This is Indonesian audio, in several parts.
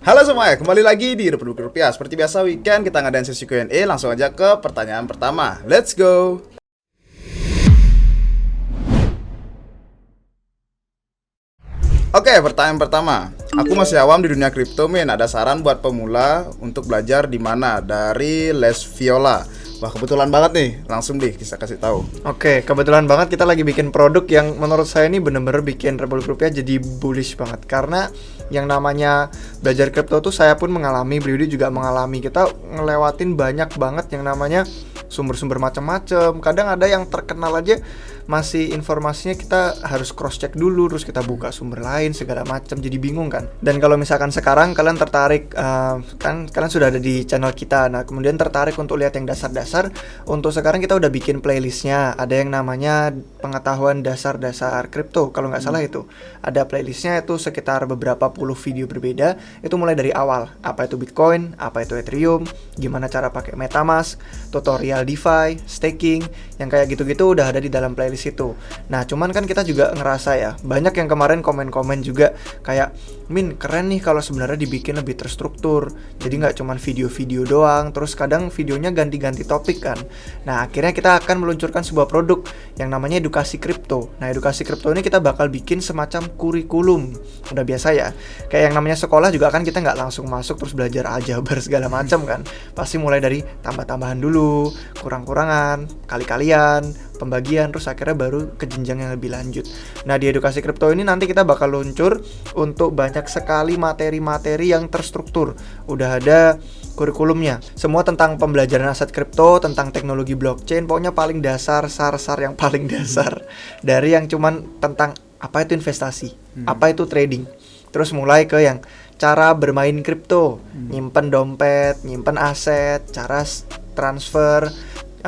Halo semuanya, kembali lagi di Republik Rupiah. Seperti biasa weekend kita ngadain sesi Q&A. Langsung aja ke pertanyaan pertama. Let's go. Oke, pertanyaan pertama. Aku masih awam di dunia kripto, Min. Ada saran buat pemula untuk belajar di mana? Dari Les Viola. Wah, kebetulan banget nih. Langsung deh kita kasih tahu. Oke, kebetulan banget kita lagi bikin produk yang menurut saya ini bener-bener bikin Republik Rupiah jadi bullish banget. Karena yang namanya belajar kripto tuh saya pun mengalami, beliau juga mengalami. Kita ngelewatin banyak banget yang namanya sumber-sumber macam-macam. Kadang ada yang terkenal aja masih informasinya kita harus cross check dulu, terus kita buka sumber lain segala macam, jadi bingung kan. Dan kalau misalkan sekarang kalian tertarik kan kalian sudah ada di channel kita, nah kemudian tertarik untuk lihat yang dasar-dasar, untuk sekarang kita udah bikin playlistnya. Ada yang namanya pengetahuan dasar-dasar kripto, kalau nggak salah itu ada playlistnya, itu sekitar beberapa puluh video berbeda. Itu mulai dari awal, apa itu Bitcoin, apa itu Ethereum, gimana cara pakai MetaMask, tutorial DeFi, staking, yang kayak gitu-gitu udah ada di dalam playlist itu. Nah, cuman kan kita juga ngerasa ya, banyak yang kemarin komen-komen juga kayak, Min, keren nih kalau sebenarnya dibikin lebih terstruktur. Jadi nggak cuman video-video doang, terus kadang videonya ganti-ganti topik kan. Nah, akhirnya kita akan meluncurkan sebuah produk yang namanya edukasi kripto. Nah, edukasi kripto ini kita bakal bikin semacam kurikulum. Udah biasa ya, kayak yang namanya sekolah juga kan kita nggak langsung masuk terus belajar aljabar segala macam kan. Pasti mulai dari tambah-tambahan dulu, kurang-kurangan, kali-kalian, pembagian, terus akhirnya baru ke jenjang yang lebih lanjut. Nah, di edukasi kripto ini nanti kita bakal luncur untuk banyak sekali materi-materi yang terstruktur. Udah ada kurikulumnya, semua tentang pembelajaran aset kripto, tentang teknologi blockchain, pokoknya paling dasar, sar-sar yang paling dasar. Dari yang cuman tentang apa itu investasi, apa itu trading, terus mulai ke yang cara bermain kripto, nyimpen dompet, nyimpen aset, cara transfer,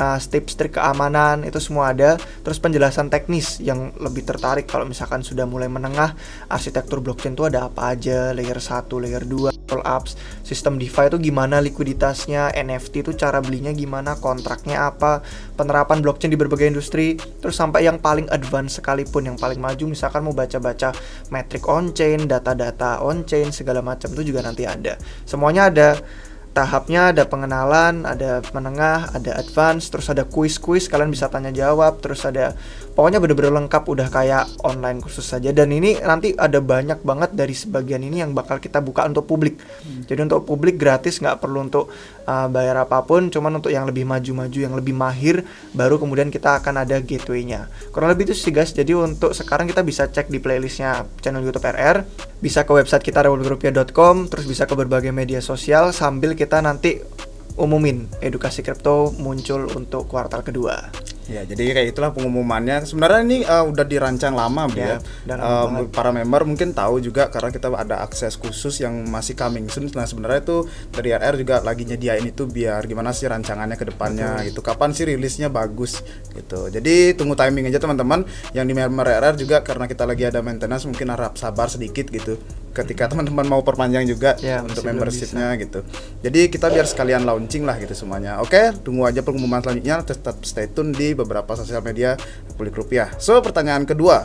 tips trik keamanan, itu semua ada. Terus penjelasan teknis yang lebih tertarik kalau misalkan sudah mulai menengah, arsitektur blockchain itu ada apa aja, layer 1, layer 2, roll ups, sistem DeFi itu gimana likuiditasnya, NFT itu cara belinya gimana, kontraknya apa, penerapan blockchain di berbagai industri, terus sampai yang paling advance sekalipun, yang paling maju, misalkan mau baca-baca metrik on-chain, data-data on-chain, segala macam itu juga nanti ada. Semuanya ada tahapnya, ada pengenalan, ada menengah, ada advance, terus ada kuis-kuis, kalian bisa tanya jawab, terus ada pokoknya bener-bener lengkap, udah kayak online kursus saja. Dan ini nanti ada banyak banget dari sebagian ini yang bakal kita buka untuk publik. Jadi untuk publik gratis, nggak perlu untuk bayar apapun, cuman untuk yang lebih maju-maju, yang lebih mahir, baru kemudian kita akan ada gateway-nya. Kurang lebih itu sih guys. Jadi untuk sekarang kita bisa cek di playlistnya channel YouTube RR, bisa ke website kita republikrupiah.com, terus bisa ke berbagai media sosial, sambil kita nanti umumin edukasi kripto muncul untuk kuartal kedua. Ya, jadi kayak itulah pengumumannya. Sebenarnya ini udah dirancang lama, ya. Para member mungkin tahu juga karena kita ada akses khusus yang masih coming soon. Nah, sebenarnya itu dari RR juga lagi nyediain itu biar gimana sih rancangannya ke depannya gitu. Kapan sih rilisnya bagus gitu. Jadi tunggu timing aja teman-teman. Yang di member RR juga karena kita lagi ada maintenance, mungkin harap sabar sedikit gitu. Ketika teman-teman mau perpanjang juga untuk membershipnya gitu. Jadi kita biar sekalian launching lah gitu semuanya. Oke, tunggu aja pengumuman selanjutnya. Tetap stay tune di beberapa sosial media Republik Rupiah. So, pertanyaan kedua.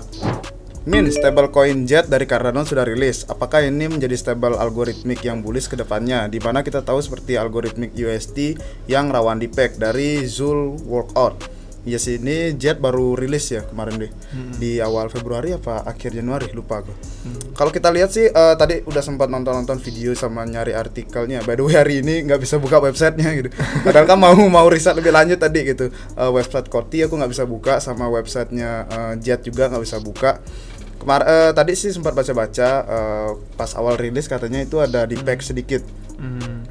Min, stablecoin JET dari Cardano sudah rilis. Apakah ini menjadi stable algoritmik yang bullish ke depannya? Di mana kita tahu seperti algoritmik USD yang rawan di peg dari Zul Workout. Ya sih, ini JET baru rilis ya kemarin deh. Di awal Februari apa akhir Januari, lupa aku. Kalau kita lihat sih tadi udah sempat nonton video sama nyari artikelnya. By the way, hari ini nggak bisa buka websitenya gitu. Padahal kan mau riset lebih lanjut tadi gitu. Website Koti aku nggak bisa buka, sama websitenya JET juga nggak bisa buka. Tadi sih sempat baca-baca pas awal rilis katanya itu ada di peg sedikit.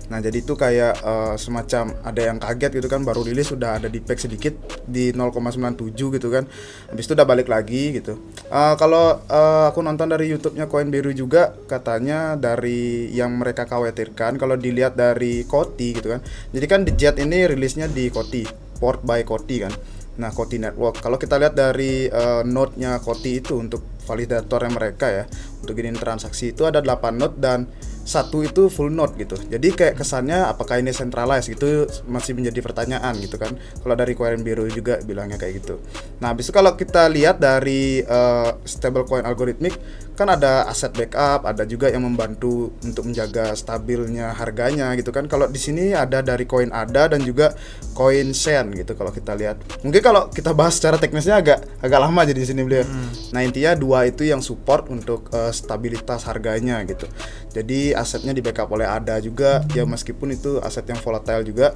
Nah, jadi itu kayak semacam ada yang kaget gitu kan, baru rilis sudah ada di peg sedikit di 0,97 gitu kan. Habis itu udah balik lagi gitu. Kalau aku nonton dari YouTube-nya Coinbase juga, katanya dari yang mereka khawatirkan kalau dilihat dari Koti gitu kan. Jadi kan di JET ini rilisnya di Koti, port by Koti kan. Nah, Koti Network. Kalau kita lihat dari node-nya Koti itu untuk validatornya mereka ya, untuk giniin transaksi itu ada 8 node dan satu itu full node gitu. Jadi kayak kesannya apakah ini centralized gitu masih menjadi pertanyaan gitu kan. Kalau dari Coinbase juga bilangnya kayak gitu. Nah, habis itu kalau kita lihat dari stablecoin algoritmik, kan ada aset backup, ada juga yang membantu untuk menjaga stabilnya harganya gitu kan. Kalau di sini ada dari koin ADA dan juga koin Shen gitu kalau kita lihat. Mungkin kalau kita bahas secara teknisnya agak lama jadi di sini beliau. Nah, intinya dua itu yang support untuk stabilitas harganya gitu. Jadi asetnya di backup oleh ADA juga ya, meskipun itu aset yang volatile juga.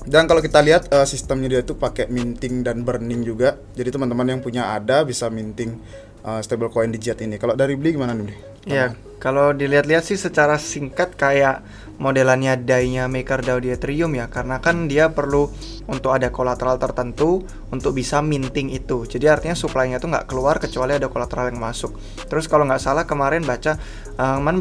Dan kalau kita lihat sistemnya dia itu pakai minting dan burning juga. Jadi teman-teman yang punya ADA bisa minting stablecoin di Jet ini. Kalau dari beli gimana nih? Ya, kalau dilihat-lihat sih secara singkat kayak modelannya DAI-nya MakerDAO di Ethereum ya, karena kan dia perlu untuk ada kolateral tertentu untuk bisa minting itu. Jadi artinya supply-nya tuh nggak keluar kecuali ada kolateral yang masuk. Terus kalau nggak salah kemarin baca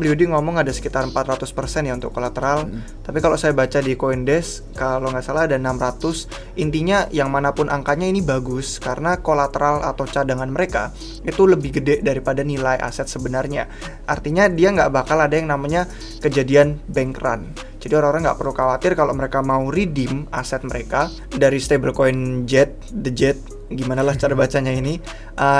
Beliudi ngomong ada sekitar 400% ya untuk kolateral. Tapi kalau saya baca di CoinDesk kalau nggak salah ada 600. Intinya yang manapun angkanya ini bagus karena kolateral atau cadangan mereka itu lebih gede daripada nilai aset sebenarnya. Artinya dia nggak bakal ada yang namanya kejadian bank run. Jadi orang-orang nggak perlu khawatir kalau mereka mau redeem aset mereka dari stablecoin Jet, the Jet, gimana lah cara bacanya ini,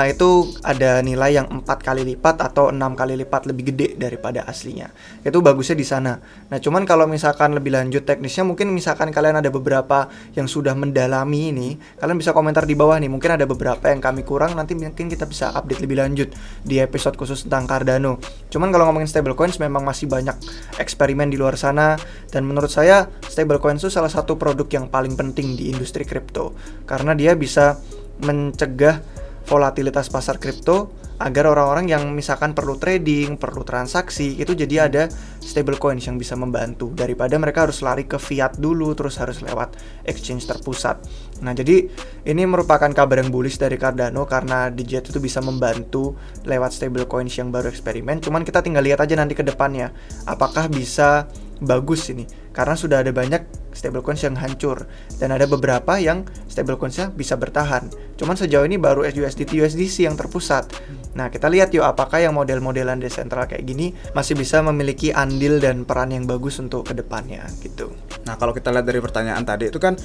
itu ada nilai yang 4 kali lipat atau 6 kali lipat lebih gede daripada aslinya. Itu bagusnya di sana. Nah, cuman kalau misalkan lebih lanjut teknisnya, mungkin misalkan kalian ada beberapa yang sudah mendalami ini, kalian bisa komentar di bawah nih. Mungkin ada beberapa yang kami kurang, nanti mungkin kita bisa update lebih lanjut di episode khusus tentang Cardano. Cuman kalau ngomongin stablecoins memang masih banyak eksperimen di luar sana, dan menurut saya stablecoins itu salah satu produk yang paling penting di industri kripto karena dia bisa mencegah volatilitas pasar kripto agar orang-orang yang misalkan perlu trading, perlu transaksi itu jadi ada stablecoins yang bisa membantu daripada mereka harus lari ke fiat dulu terus harus lewat exchange terpusat. Nah, jadi ini merupakan kabar yang bullish dari Cardano karena Jet itu bisa membantu lewat stablecoins yang baru eksperimen. Cuman kita tinggal lihat aja nanti ke depannya apakah bisa bagus ini karena sudah ada banyak stablecoins yang hancur dan ada beberapa yang stablecoinsnya bisa bertahan. Cuman sejauh ini baru USDT USDC yang terpusat. Nah, kita lihat yuk apakah yang model-modelan desentral kayak gini masih bisa memiliki andil dan peran yang bagus untuk kedepannya gitu. Nah, kalau kita lihat dari pertanyaan tadi itu kan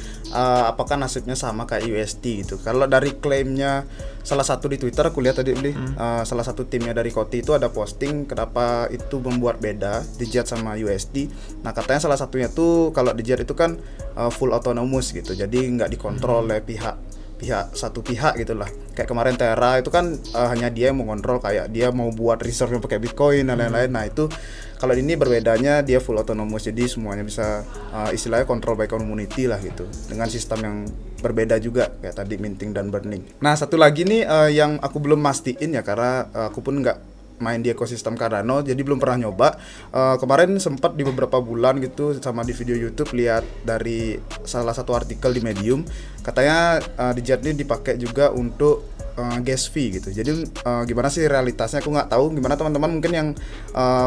apakah nasibnya sama kayak USD gitu. Kalau dari klaimnya salah satu di Twitter aku lihat tadi beli salah satu timnya dari Koti itu ada posting kenapa itu membuat beda di Jet sama USD. Nah, katanya salah satunya tuh kalau di Jet itu kan full autonomous gitu. Jadi nggak dikontrol oleh satu pihak gitulah. Kayak kemarin Terra itu kan hanya dia yang mengontrol, kayak dia mau buat reserve yang pakai Bitcoin dan lain-lain. Nah, itu kalau ini berbedanya dia full autonomous. Jadi semuanya bisa istilahnya control by community lah gitu. Dengan sistem yang berbeda juga kayak tadi minting dan burning. Nah, satu lagi nih yang aku belum mastiin ya karena aku pun nggak main di ekosistem Cardano, jadi belum pernah nyoba. Kemarin sempat di beberapa bulan gitu sama di video YouTube lihat dari salah satu artikel di Medium, katanya di Jet ini dipakai juga untuk gas fee gitu. Jadi gimana sih realitasnya aku nggak tahu. Gimana teman-teman mungkin yang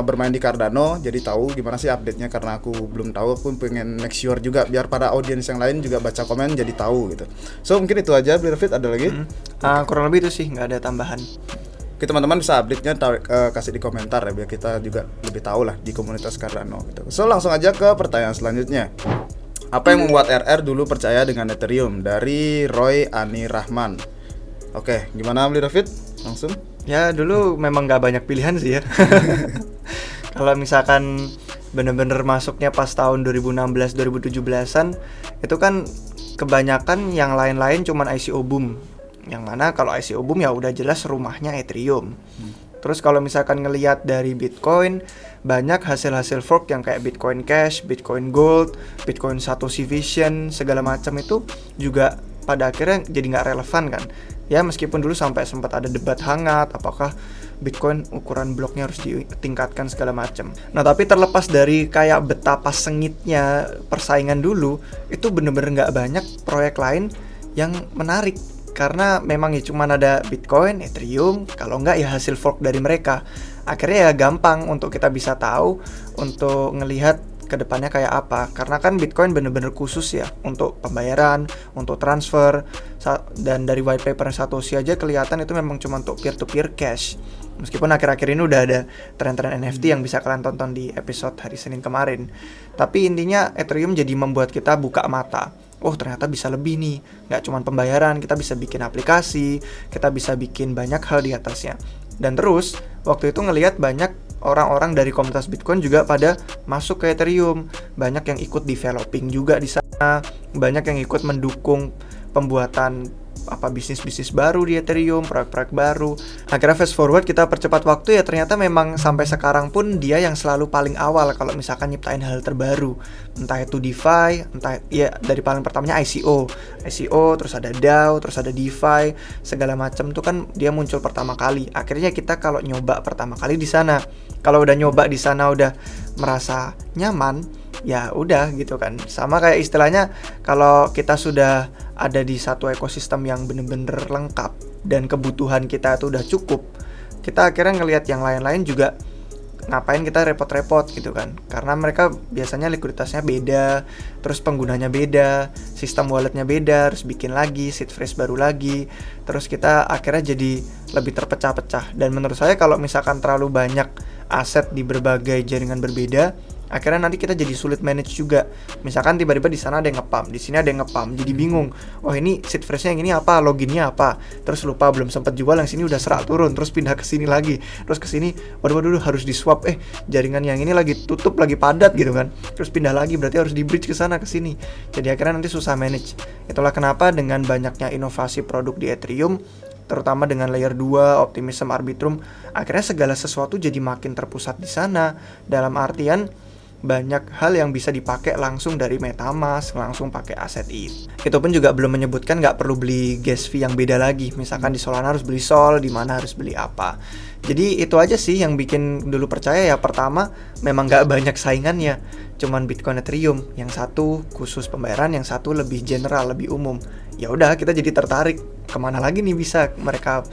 bermain di Cardano jadi tahu gimana sih update-nya, karena aku belum tahu. Aku pengen make sure juga biar para audiens yang lain juga baca komen jadi tahu gitu. So mungkin itu aja. Beli Rafid ada lagi? Kurang lebih itu sih, nggak ada tambahan. Oke, teman-teman bisa update-nya kasih di komentar ya biar kita juga lebih tahu lah di komunitas Cardano gitu. So langsung aja ke pertanyaan selanjutnya. Apa yang membuat RR dulu percaya dengan Ethereum? Dari Roy Ani Rahman. Oke, gimana beli David? Langsung? Ya dulu memang nggak banyak pilihan sih ya. Kalau misalkan bener-bener masuknya pas tahun 2016-2017an itu kan kebanyakan yang lain-lain cuman ICO boom. Yang mana kalau ICO boom ya udah jelas rumahnya Ethereum. Terus kalau misalkan ngelihat dari Bitcoin, banyak hasil-hasil fork yang kayak Bitcoin Cash, Bitcoin Gold, Bitcoin Satoshi Vision, segala macam itu juga pada akhirnya jadi nggak relevan kan. Ya meskipun dulu sampai sempat ada debat hangat, apakah Bitcoin ukuran bloknya harus ditingkatkan segala macam. Nah tapi terlepas dari kayak betapa sengitnya persaingan dulu, itu bener-bener nggak banyak proyek lain yang menarik. Karena memang ya cuma ada Bitcoin, Ethereum, kalau enggak ya hasil fork dari mereka. Akhirnya ya gampang untuk kita bisa tahu untuk ngelihat kedepannya kayak apa. Karena kan Bitcoin bener-bener khusus ya untuk pembayaran, untuk transfer, dan dari white paper Satoshi aja kelihatan itu memang cuma untuk peer-to-peer cash. Meskipun akhir-akhir ini udah ada tren-tren NFT yang bisa kalian tonton di episode hari Senin kemarin. Tapi intinya Ethereum jadi membuat kita buka mata. Oh ternyata bisa lebih nih, nggak cuma pembayaran, kita bisa bikin aplikasi, kita bisa bikin banyak hal di atasnya. Dan terus waktu itu ngelihat banyak orang-orang dari komunitas Bitcoin juga pada masuk ke Ethereum. Banyak yang ikut developing juga di sana, banyak yang ikut mendukung pembuatan bisnis-bisnis baru di Ethereum, proyek-proyek baru. Akhirnya fast forward, kita percepat waktu, ya ternyata memang sampai sekarang pun dia yang selalu paling awal kalau misalkan nyiptain hal terbaru. Entah itu DeFi, entah ya dari paling pertamanya ICO, terus ada DAO, terus ada DeFi, segala macam tuh kan dia muncul pertama kali. Akhirnya kita kalau nyoba pertama kali di sana, kalau udah nyoba di sana udah merasa nyaman, ya udah gitu kan. Sama kayak istilahnya kalau kita sudah ada di satu ekosistem yang bener-bener lengkap dan kebutuhan kita tuh udah cukup, kita akhirnya ngelihat yang lain-lain juga ngapain kita repot-repot gitu kan, karena mereka biasanya likuiditasnya beda, terus penggunanya beda, sistem walletnya beda, harus bikin lagi seed phrase baru lagi, terus kita akhirnya jadi lebih terpecah-pecah. Dan menurut saya kalau misalkan terlalu banyak aset di berbagai jaringan berbeda, akhirnya nanti kita jadi sulit manage juga. Misalkan tiba-tiba di sana ada yang nge-pump, di sini ada yang nge-pump, jadi bingung. Oh ini seed phrase-nya yang ini apa, loginnya apa, terus lupa belum sempat jual, yang sini udah serak turun, terus pindah ke sini lagi, terus ke sini, waduh harus di swap, jaringan yang ini lagi tutup, lagi padat gitu kan, terus pindah lagi, berarti harus di bridge ke sana ke sini. Jadi akhirnya nanti susah manage. Itulah kenapa dengan banyaknya inovasi produk di Ethereum, terutama dengan layer 2, Optimism, Arbitrum, akhirnya segala sesuatu jadi makin terpusat di sana. Dalam artian banyak hal yang bisa dipakai langsung dari MetaMask, langsung pakai aset ETH. Itu pun juga belum menyebutkan nggak perlu beli gas fee yang beda lagi. Misalkan di Solana harus beli Sol, di mana harus beli apa. Jadi itu aja sih yang bikin dulu percaya ya. Pertama, memang nggak banyak saingannya. Cuman Bitcoin, Ethereum. Yang satu khusus pembayaran, yang satu lebih general, lebih umum. Ya udah, kita jadi tertarik. Kemana lagi nih bisa mereka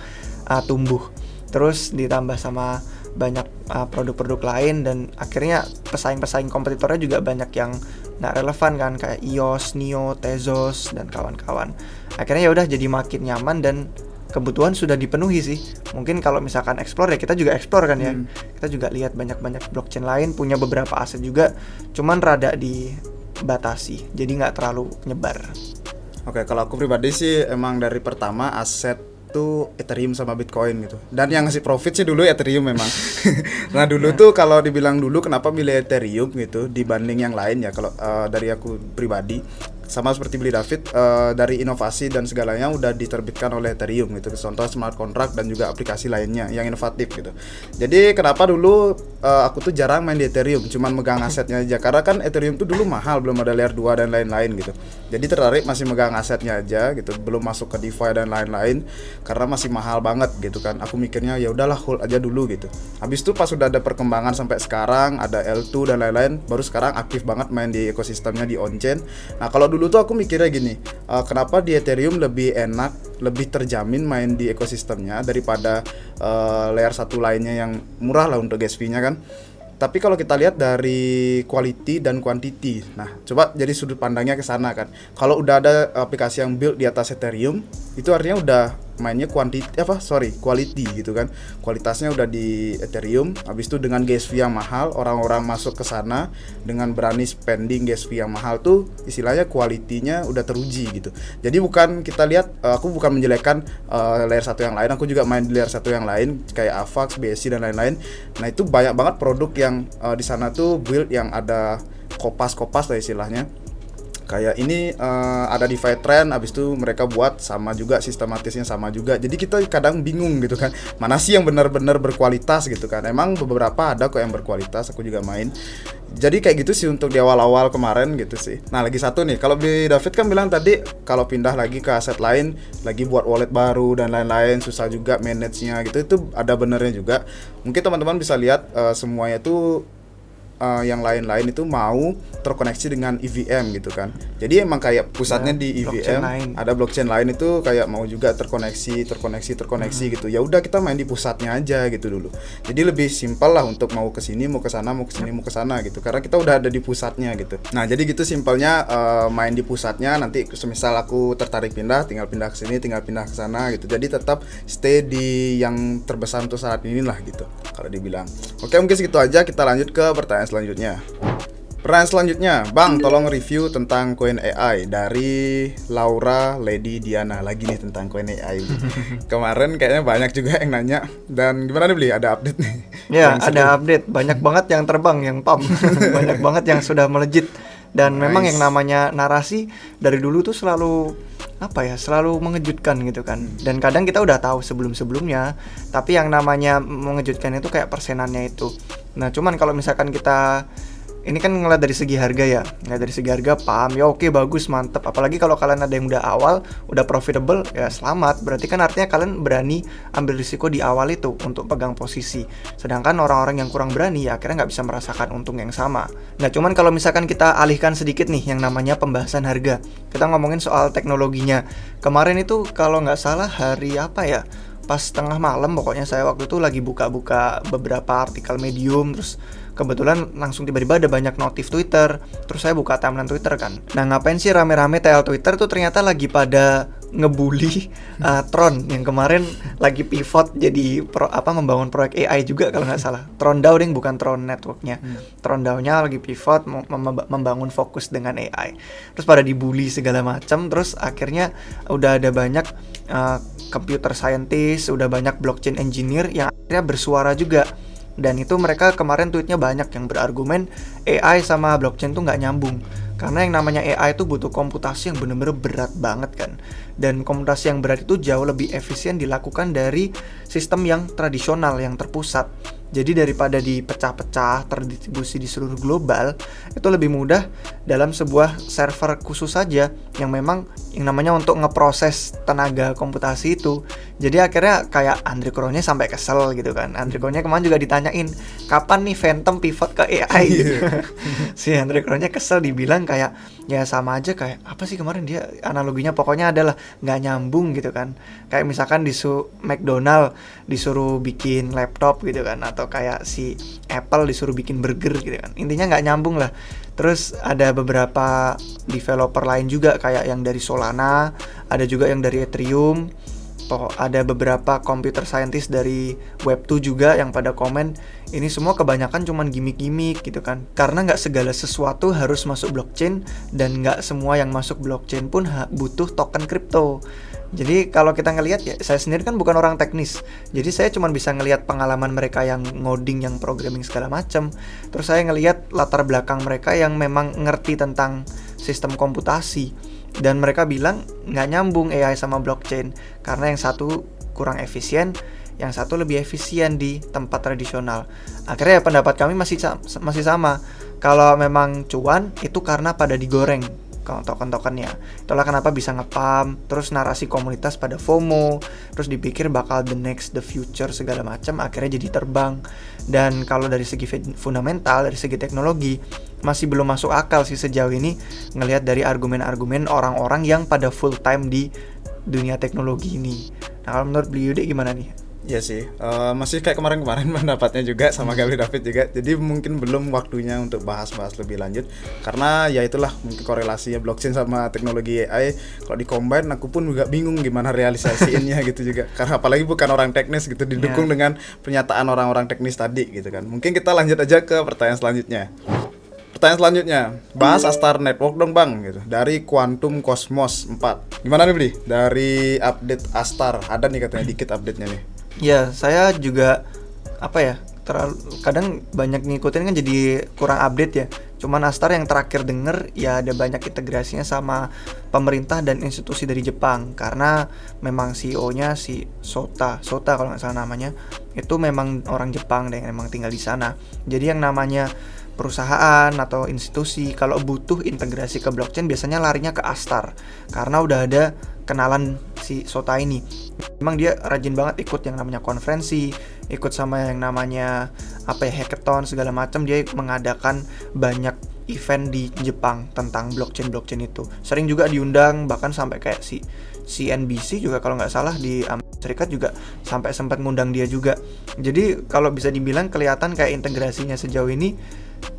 tumbuh. Terus ditambah sama banyak produk-produk lain, dan akhirnya pesaing-pesaing kompetitornya juga banyak yang nggak relevan kan, kayak EOS, NEO, Tezos dan kawan-kawan. Akhirnya ya udah jadi makin nyaman dan kebutuhan sudah dipenuhi sih. Mungkin kalau misalkan explore ya kita juga explore kan ya. Kita juga lihat banyak-banyak blockchain lain, punya beberapa aset juga, cuman rada dibatasi, jadi nggak terlalu nyebar. Oke, kalau aku pribadi sih emang dari pertama aset tuh Ethereum sama Bitcoin gitu. Dan yang ngasih profit sih dulu Ethereum memang. Nah dulu tuh kalau dibilang dulu kenapa milih Ethereum gitu dibanding yang lain ya, kalau dari aku pribadi, sama seperti beli David, dari inovasi dan segalanya udah diterbitkan oleh Ethereum gitu. Contoh smart contract dan juga aplikasi lainnya yang inovatif gitu. Jadi kenapa dulu aku tuh jarang main di Ethereum, cuman megang asetnya aja, karena kan Ethereum tuh dulu mahal, belum ada layer 2 dan lain-lain gitu. Jadi tertarik masih megang asetnya aja gitu, belum masuk ke DeFi dan lain-lain karena masih mahal banget gitu kan. Aku mikirnya ya udahlah hold aja dulu gitu. Habis itu pas sudah ada perkembangan sampai sekarang ada L2 dan lain-lain, baru sekarang aktif banget main di ekosistemnya di on-chain. Nah kalau dulu tuh aku mikirnya gini, kenapa di Ethereum lebih enak, lebih terjamin main di ekosistemnya daripada layer 1 lainnya yang murah lah untuk gas fee-nya kan. Tapi kalau kita lihat dari quality dan quantity, nah coba jadi sudut pandangnya ke sana kan. Kalau udah ada aplikasi yang build di atas Ethereum, itu artinya udah mainnya quality gitu kan. Kualitasnya udah di Ethereum, habis itu dengan gas fee yang mahal, orang-orang masuk ke sana dengan berani spending gas fee yang mahal tuh istilahnya quality-nya udah teruji gitu. Jadi bukan kita lihat, aku bukan menjelekkan layer 1 yang lain, aku juga main di layer 1 yang lain kayak Avax, BSC dan lain-lain. Nah itu banyak banget produk yang di sana tuh build yang ada kopas-kopas lah istilahnya. Kayak ini ada DeFi trend, abis itu mereka buat sama juga, sistematisnya sama juga. Jadi kita kadang bingung gitu kan, mana sih yang benar-benar berkualitas gitu kan. Emang beberapa ada kok yang berkualitas, aku juga main. Jadi kayak gitu sih untuk di awal-awal kemarin gitu sih. Nah lagi satu nih, kalau David kan bilang tadi kalau pindah lagi ke aset lain, lagi buat wallet baru dan lain-lain, susah juga manage-nya gitu. Itu ada benernya juga. Mungkin teman-teman bisa lihat semuanya tuh yang lain-lain itu mau terkoneksi dengan EVM gitu kan. Jadi emang kayak pusatnya di EVM, ada blockchain lain itu kayak mau juga terkoneksi gitu. Ya udah kita main di pusatnya aja gitu dulu. Jadi lebih simpel lah untuk mau ke sini, mau ke sana, mau ke sini, mau ke sana gitu. Karena kita udah ada di pusatnya gitu. Nah, jadi gitu simpelnya main di pusatnya, nanti semisal aku tertarik pindah, tinggal pindah ke sini, tinggal pindah ke sana gitu. Jadi tetap stay di yang terbesar untuk saat ini lah gitu kalau dibilang. Oke, mungkin segitu aja, kita lanjut ke pertanyaan selanjutnya. Pertanyaan selanjutnya, Bang, tolong review tentang koin AI dari Laura Lady Diana. Lagi nih tentang koin AI. Kemarin kayaknya banyak juga yang nanya. Dan gimana nih Bli? Ada update nih? Ya, ada update. Banyak banget yang terbang, yang pump. Banyak banget yang sudah melejit. Dan memang yang namanya narasi dari dulu tuh selalu selalu mengejutkan gitu kan. Dan kadang kita udah tahu sebelum-sebelumnya, tapi yang namanya mengejutkan itu kayak persenannya itu. Nah, cuman kalau misalkan kita ini kan ngeliat dari segi harga ya, ngeliat dari segi harga paham ya, oke, bagus, mantep. Apalagi kalau kalian ada yang udah awal, udah profitable, ya selamat. Berarti kan artinya kalian berani ambil risiko di awal itu untuk pegang posisi. Sedangkan orang-orang yang kurang berani ya akhirnya nggak bisa merasakan untung yang sama. Nah, cuman kalau misalkan kita alihkan sedikit nih yang namanya pembahasan harga, kita ngomongin soal teknologinya. Kemarin itu kalau nggak salah hari pas tengah malam pokoknya saya waktu itu lagi buka-buka beberapa artikel Medium, terus kebetulan langsung tiba-tiba ada banyak notif Twitter, terus saya buka timeline Twitter kan. Nah, ngapain sih rame-rame TL Twitter tuh, ternyata lagi pada ngebully Tron yang kemarin lagi pivot jadi membangun proyek AI juga kalau nggak salah. Tron DAO ding, bukan Tron networknya. Tron DAO-nya lagi pivot membangun fokus dengan AI. Terus pada dibully segala macam, terus akhirnya udah ada banyak computer scientist, udah banyak blockchain engineer yang akhirnya bersuara juga. Dan itu mereka kemarin tweetnya banyak yang berargumen AI sama blockchain tuh nggak nyambung. Karena yang namanya AI itu butuh komputasi yang bener-bener berat banget kan. Dan komputasi yang berat itu jauh lebih efisien dilakukan dari sistem yang tradisional, yang terpusat. Jadi daripada dipecah-pecah, terdistribusi di seluruh global, itu lebih mudah dalam sebuah server khusus saja yang memang yang namanya untuk ngeproses tenaga komputasi itu. Jadi akhirnya kayak Andrew Kronya sampai kesel gitu kan. Andrew Kronya kemarin juga ditanyain, kapan nih Phantom pivot ke AI gitu. Si Andrew Kronya kesel, dibilang kayak ya sama aja kayak apa sih kemarin dia analoginya, pokoknya adalah nggak nyambung gitu kan. Kayak misalkan McDonald disuruh bikin laptop gitu kan, atau kayak si Apple disuruh bikin burger gitu kan. Intinya nggak nyambung lah. Terus ada beberapa developer lain juga kayak yang dari Solana, ada juga yang dari Ethereum. Ada beberapa computer scientist dari Web2 juga yang pada komen, ini semua kebanyakan cuman gimmick-gimmick gitu kan. Karena nggak segala sesuatu harus masuk blockchain, dan nggak semua yang masuk blockchain pun butuh token kripto. Jadi kalau kita ngelihat ya, saya sendiri kan bukan orang teknis, jadi saya cuma bisa ngelihat pengalaman mereka yang ngoding, yang programming segala macam. Terus saya ngelihat latar belakang mereka yang memang ngerti tentang sistem komputasi, dan mereka bilang nggak nyambung AI sama blockchain karena yang satu kurang efisien, yang satu lebih efisien di tempat tradisional. Akhirnya ya pendapat kami masih sama. Kalau memang cuan itu karena pada digoreng token-tokennya. Itulah kenapa bisa nge-pump, terus narasi komunitas pada FOMO, terus dipikir bakal the future segala macam, akhirnya jadi terbang. Dan kalau dari segi fundamental, dari segi teknologi, masih belum masuk akal sih sejauh ini ngelihat dari argumen-argumen orang-orang yang pada full time di dunia teknologi ini. Nah, kalau menurut Bliude gimana nih? Iya sih, masih kayak kemarin-kemarin pendapatnya juga sama Gabriel David juga. Jadi mungkin belum waktunya untuk bahas-bahas lebih lanjut, karena ya itulah mungkin korelasinya blockchain sama teknologi AI. Kalau di-combine aku pun juga bingung gimana realisasiinnya gitu juga. Karena apalagi bukan orang teknis gitu, didukung dengan pernyataan orang-orang teknis tadi gitu kan. Mungkin kita lanjut aja ke pertanyaan selanjutnya. Pertanyaan selanjutnya, bahas Astar Network dong Bang gitu. Dari Quantum Cosmos 4. Gimana nih Bli? Dari update Astar, ada nih katanya dikit update-nya nih. Ya, saya juga kadang banyak ngikutin kan jadi kurang update ya. Cuman Astar yang terakhir denger ya ada banyak integrasinya sama pemerintah dan institusi dari Jepang, karena memang CEO-nya si Sota kalau nggak salah namanya, itu memang orang Jepang dan memang tinggal di sana. Jadi yang namanya perusahaan atau institusi kalau butuh integrasi ke blockchain biasanya larinya ke Astar, karena udah ada kenalan si Sota ini. Memang dia rajin banget ikut yang namanya konferensi, ikut sama yang namanya hackathon segala macam. Dia mengadakan banyak event di Jepang tentang blockchain itu. Sering juga diundang, bahkan sampai kayak si CNBC juga kalau nggak salah di Amerika Serikat juga sampai sempat ngundang dia juga. Jadi kalau bisa dibilang kelihatan kayak integrasinya sejauh ini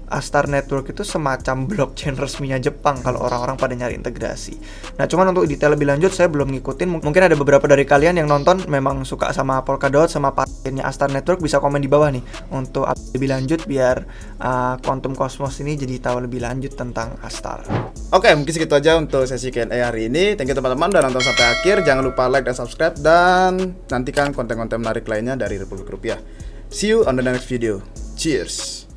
Astar Network itu semacam blockchain resminya Jepang kalau orang-orang pada nyari integrasi. Nah, cuman untuk detail lebih lanjut saya belum ngikutin. Mungkin ada beberapa dari kalian yang nonton memang suka sama Polkadot sama patennya Astar Network, bisa komen di bawah nih untuk lebih lanjut biar Quantum Cosmos ini jadi tahu lebih lanjut tentang Astar. Oke, mungkin segitu aja untuk sesi Q&A hari ini. Thank you teman-teman udah nonton sampai akhir. Jangan lupa like dan subscribe dan nantikan konten-konten menarik lainnya dari Republik Rupiah. See you on the next video. Cheers.